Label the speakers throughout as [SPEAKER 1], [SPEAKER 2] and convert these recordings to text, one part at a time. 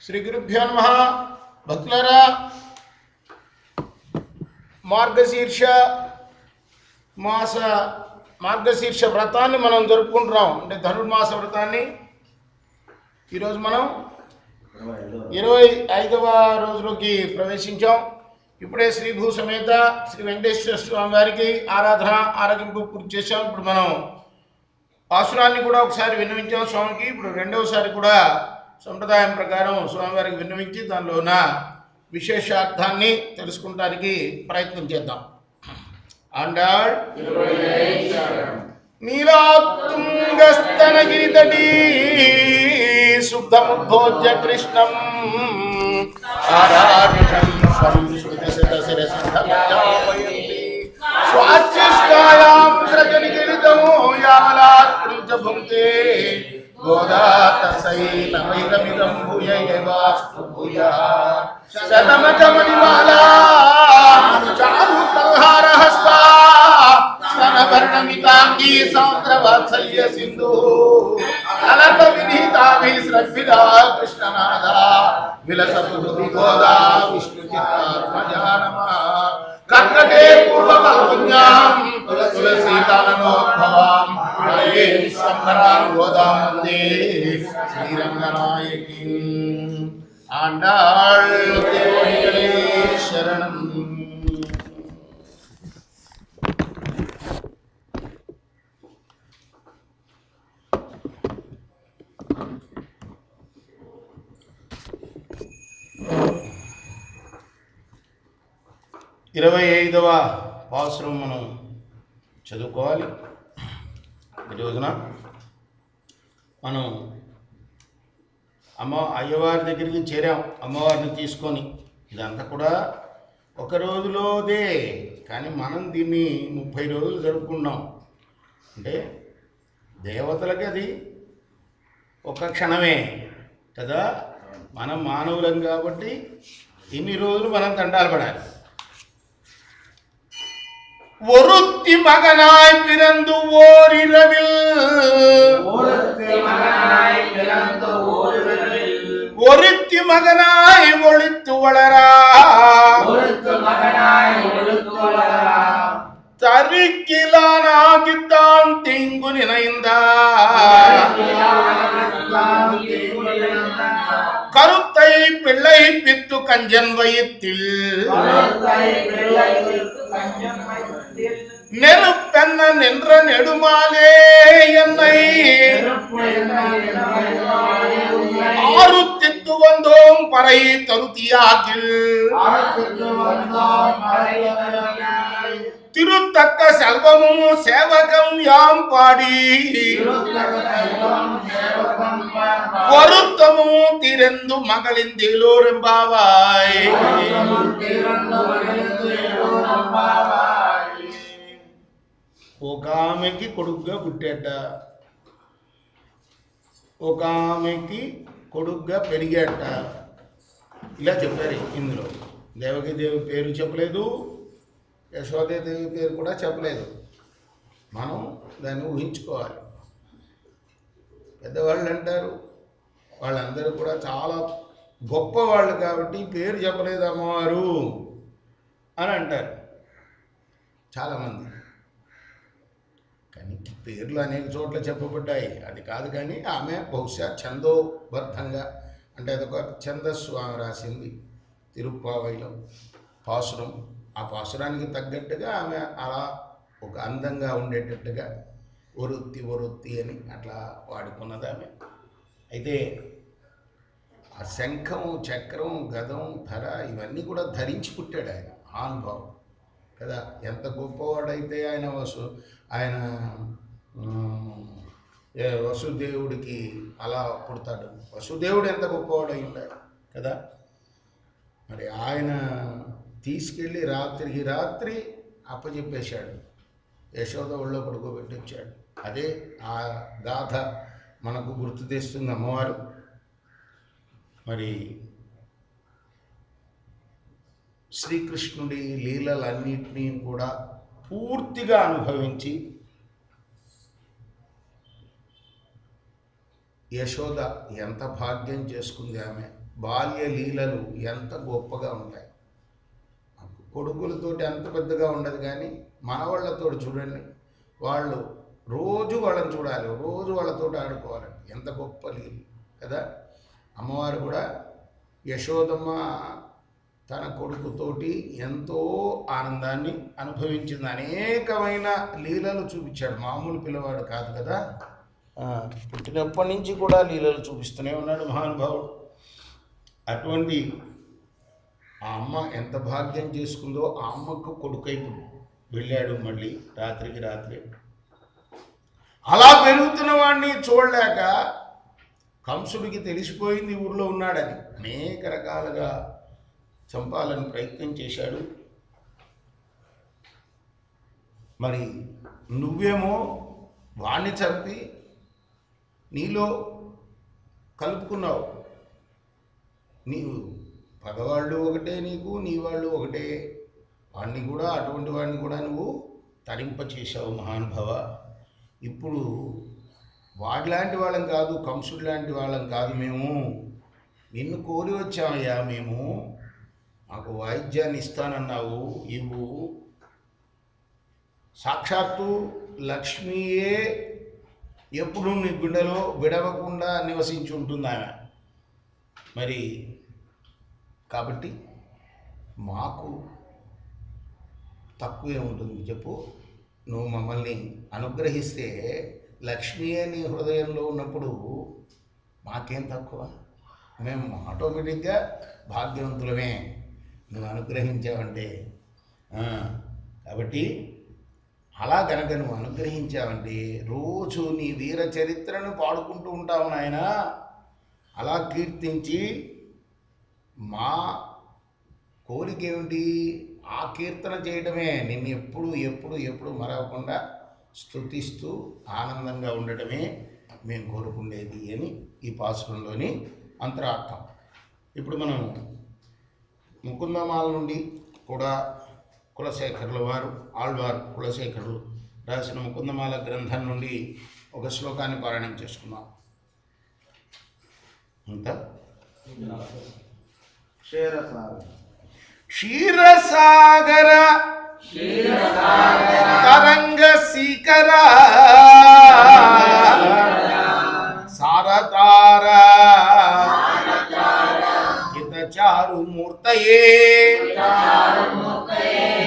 [SPEAKER 1] శ్రీ గురుభ్యో నమః. భక్తులారా, మార్గశీర్ష వ్రతాన్ని మనం జరుపుకుంటున్నాం. అంటే ధనుర్మాస వ్రతాన్ని ఈరోజు మనం 25వ రోజులోకి ప్రవేశించాం. ఇప్పుడే శ్రీభూ సమేత శ్రీ వెంకటేశ్వర స్వామి వారికి ఆరాధన ఆరగింపు పూర్తి చేశాం. ఇప్పుడు మనం పాసురాన్ని కూడా ఒకసారి విన్నవించాం స్వామికి. ఇప్పుడు రెండవసారి కూడా సంప్రదాయం ప్రకారం స్వామివారికి విన్నవించి దానిలో ఉన్న విశేషార్థాన్ని తెలుసుకుంటానికి ప్రయత్నం చేద్దాం. ఆండాళ్ నీలాతుంగస్తనగిరితటీ శుద్ధముద్భోజ్య కృష్ణం ఆరాధితం సంస్కృతశతశిరసిద్ధమధ్యాపయంతి స్వాచ్ఛిష్టాయాం సృజనిగిరితమో యావలాత్ పుంచ భుంక్తే గోదా తస్సై నమైదమిదం భూయైవాస్తు భూయః శతమజమణిమాలా చారు కల్హారహస్తా స్తనవర్ణమితాంగీ సౌంద్రవాత్సల్య సింధు అలత వినీతాభిः స్రగ్విదా కృష్ణనాదా విలసతు హృది గోదా విష్ణు చిత్తాత్మజా నమః కర్ణకే పూర్వకల్పుణ్యాం తులసీకాననోద్భవాం హరే విశ్వంభరాం గోదాం వందే శ్రీరంగనాయకీం. ఆండాళ్ తిరువడిகளே శరణం. ఇరవై 25వ పాసురం మనం చదువుకోవాలి. ఈ రోజున మనం అయ్యవారి దగ్గరికి చేరాం, అమ్మవారిని తీసుకొని. ఇదంతా కూడా ఒక రోజులోదే, కానీ మనం దీన్ని 30 రోజులు జరుపుకున్నాం. అంటే దేవతలకి అది ఒక క్షణమే కదా. మనం మానవులం కాబట్టి ఇన్ని రోజులు మనం దండాలు పడాలి. ஒருத்தி மகனாய் பிறந்து ஓரிரவில் ஒருத்தி மகனாய் ஒளித்து வளரா தருக்கிலானாகித்தான் தீங்கு நினைந்தார் கருத்தை பிள்ளை பித்து கஞ்சன் வயிற்றில் நெருப்பென்ன நின்ற நெடுமாலே என்னை ஆறுத்தித்து வந்தோம் பறை தருத்தியாகில் திருத்தக்க செல்வமும் சேவகம் யாம் பாடி வருத்தமும் திறந்து மகளின் தேலோரெம்பாவாய். ఒక ఆమెకి కొడుగ్గా పుట్టాట, ఒక ఆమెకి కొడుగ్గా పెరిగాట. ఇలా చెప్పారు. ఇందులో దేవకీదేవి పేరు చెప్పలేదు, యశోదాదేవి పేరు కూడా చెప్పలేదు. మనం దాన్ని ఊహించుకోవాలి. పెద్దవాళ్ళు అంటారు, వాళ్ళందరూ కూడా చాలా గొప్పవాళ్ళు కాబట్టి పేరు చెప్పలేదు అమ్మవారు అని అంటారు చాలామంది. కానీ పేర్లు అనేక చోట్ల చెప్పబడ్డాయి, అది కాదు. కానీ ఆమె బహుశా ఛందోబద్ధంగా, అంటే అదొక ఛందస్సు ఆమె రాసింది తిరుప్పావైలో పాసురం. ఆ పాసురానికి తగ్గట్టుగా ఆమె అలా ఒక అందంగా ఉండేటట్టుగా ఒరుత్తి అని అట్లా వాడుకున్నది ఆమె. అయితే ఆ శంఖం, చక్రం, గదం, ధర ఇవన్నీ కూడా ధరించి పుట్టాడు ఆయన, ఆనుభావం కదా. ఎంత గొప్పవాడైతే ఆయన వసుదేవుడికి అలా పుడతాడు. వసుదేవుడు ఎంత గొప్పవాడై ఉంటాడు కదా. మరి ఆయన తీసుకెళ్ళి రాత్రికి రాత్రి అప్పచెప్పేశాడు, యశోద ఒళ్ళో పడుకోబెట్టి వచ్చాడు. అదే ఆ గాథ మనకు గుర్తు తెస్తుంది అమ్మవారు. మరి శ్రీకృష్ణుడి లీలలన్నింటినీ కూడా పూర్తిగా అనుభవించి యశోద ఎంత భాగ్యం చేసుకుంది ఆమె. బాల్య లీలలు ఎంత గొప్పగా ఉంటాయి. కొడుకులతోటి అంత పెద్దగా ఉండదు, కానీ మనవాళ్ళతో చూడండి, వాళ్ళు రోజు వాళ్ళని చూడాలి, రోజు వాళ్ళతో ఆడుకోవాలండి. ఎంత గొప్ప లీలు కదా. అమ్మవారు కూడా యశోదమ్మ తన కొడుకుతోటి ఎంతో ఆనందాన్ని అనుభవించింది. అనేకమైన లీలలు చూపించాడు. మామూలు పిల్లవాడు కాదు కదా, పుట్టినప్పటి నుంచి కూడా లీలలు చూపిస్తూనే ఉన్నాడు మహానుభావుడు. అటువంటి ఆ అమ్మ ఎంత భాగ్యం చేసుకుందో, ఆ అమ్మకు కొడుకైపు వెళ్ళాడు మళ్ళీ రాత్రికి రాత్రి. అలా పెరుగుతున్న వాడిని చూడలేక కంసుడికి తెలిసిపోయింది ఊళ్ళో ఉన్నాడని. అనేక రకాలుగా చంపాలని ప్రయత్నం చేశాడు. మరి నువ్వేమో వాణ్ణి చంపి నీలో కలుపుకున్నావు. నీవు పగవాళ్ళు ఒకటే, నీకు నీ వాళ్ళు ఒకటే. వాడిని కూడా, అటువంటి వాడిని కూడా నువ్వు తరింప చేశావు మహానుభావ. ఇప్పుడు వాడిలాంటి వాళ్ళం కాదు, కంసుడు లాంటి వాళ్ళం కాదు, మేము నిన్ను కోరి వచ్చామయ్యా. మేము మాకు వాయిద్యాన్ని ఇస్తానన్నావు, ఇవ్వు. సాక్షాత్తు లక్ష్మీయే ఎప్పుడు నీ గుండెలో విడవకుండా నివసించి ఉంటుంది ఆమె. మరి కాబట్టి మాకు తక్కువే ఉంటుంది చెప్పు. నువ్వు మమ్మల్ని అనుగ్రహిస్తే, లక్ష్మీయే నీ హృదయంలో ఉన్నప్పుడు మాకేం తక్కువ? మేము ఆటోమేటిక్గా భాగ్యవంతులమే నువ్వు అనుగ్రహించావంటే. కాబట్టి అలా కనుక నువ్వు అనుగ్రహించావంటే రోజు నీ వీర చరిత్రను పాడుకుంటూ ఉంటావు నాయన. అలా కీర్తించి మా కోరిక ఏమిటి? ఆ కీర్తన చేయడమే, నిన్ను ఎప్పుడు ఎప్పుడు ఎప్పుడు మరవకుండా స్తుతిస్తూ ఆనందంగా ఉండటమే మేము కోరుకునేది అని ఈ పాసురంలోని అంతరార్థం. ఇప్పుడు మనం ముకుందమాల నుండి కూడా కులశేఖరుల వారు, ఆళ్వారు కులశేఖరులు రాసిన ముకుందమాల గ్రంథం నుండి ఒక శ్లోకాన్ని పారాయణం చేసుకున్నాం. అంతా క్షీరసాగర తరంగ శీకర సారతార హితచారు మూర్తయే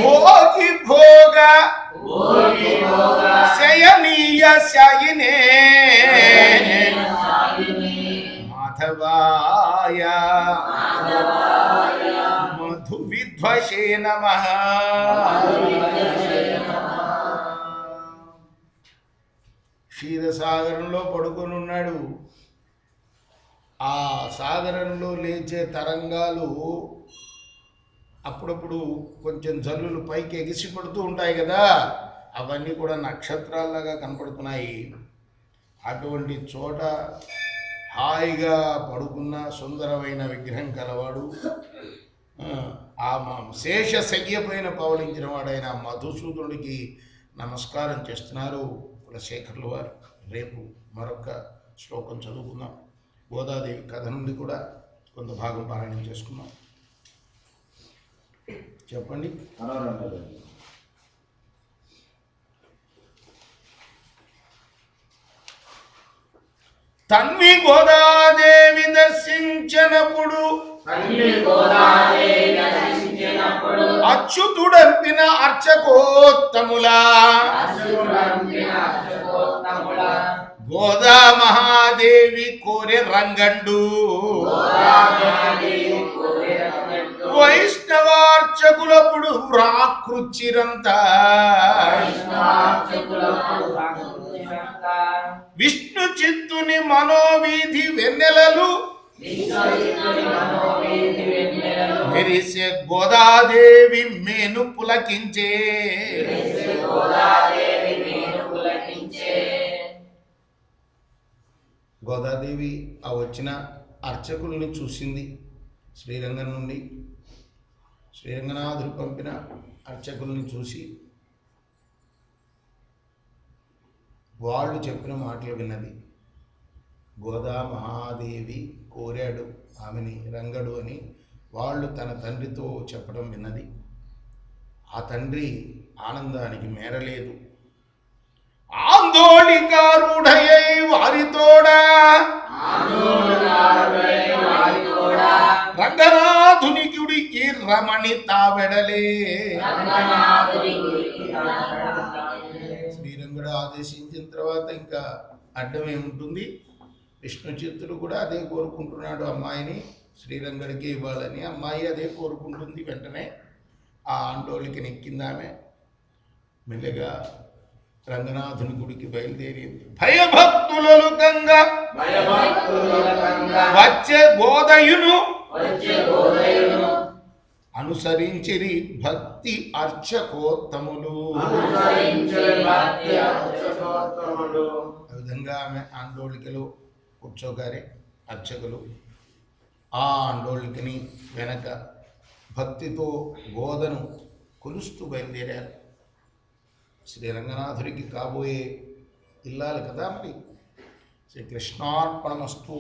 [SPEAKER 1] భోగి భోగ శయనీయ శయనే మాధవాయ మధు విధ్వసే నమః. క్షీరసాగరంలో పడుకొనున్నాడు. ఆ సాగరంలో లేచే తరంగాలు అప్పుడప్పుడు కొంచెం జల్లులు పైకి ఎగిసి పడుతూ ఉంటాయి కదా, అవన్నీ కూడా నక్షత్రాల్లాగా కనపడుతున్నాయి. అటువంటి చోట హాయిగా పడుకున్న సుందరమైన విగ్రహం కలవాడు, ఆ శేష శయ్యపైన పవలించిన వాడైన మధుసూదనుడికి నమస్కారం చేస్తున్నారు కులశేఖరుల వారు. రేపు మరొక శ్లోకం చదువుకుందాం. గోదాదేవి కథ నుండి కూడా కొంత భాగం పారాయణం చేసుకున్నాం. చెప్పండి. తన్వి గోదాదేవి దర్శించినప్పుడు అచ్యుతుడంపిన అర్చకోత్తముల గోదా మహాదేవి కోరె రంగండు వైష్ణవార్చకులప్పుడు రాకృచ్చిరంతా విష్ణు చిత్తుని మనోవీధి వెన్నెలలు మెరిసే గోదాదేవి మేను పులకించే. గోదాదేవి ఆ వచ్చిన అర్చకుల్ని చూసింది. శ్రీరంగం నుండి శ్రీరంగనాథుడు పంపిన అర్చకుల్ని చూసి వాళ్ళు చెప్పిన మాటలు విన్నది. గోదా మహాదేవి కోరాడు ఆమెని రంగడు అని వాళ్ళు తన తండ్రితో చెప్పడం విన్నది. ఆ తండ్రి ఆనందానికి మేరలేదు. ఆందోళికారుడయై వారితోడా రంగనాథునికి రమణి తావెడలే. శ్రీరంగుడు ఆదేశించిన తర్వాత ఇంకా అడ్డమే ఉంటుంది. విష్ణు చిత్తుడు కూడా అదే కోరుకుంటున్నాడు, అమ్మాయిని శ్రీరంగుడికి ఇవ్వాలని. అమ్మాయి అదే కోరుకుంటుంది. వెంటనే ఆ ఆందోళికి నెక్కిందామె మెల్లగా రంగనాథుని గుడికి బయలుదేరింది. భయభక్తులు కంగా వచ్చే గోదయును అనుసరించిరి భక్తి అర్చకోత్తములు. ఆ విధంగా ఆమె ఆందోళికలో కూర్చోగారే అర్చకులు ఆ ఆందోళికని వెనక భక్తితో గోదను కొలుస్తూ బయలుదేరారు. శ్రీరంగనాథుడికి కాబోయే ఇల్లాలి కదా మరి. శ్రీకృష్ణార్పణమస్తు.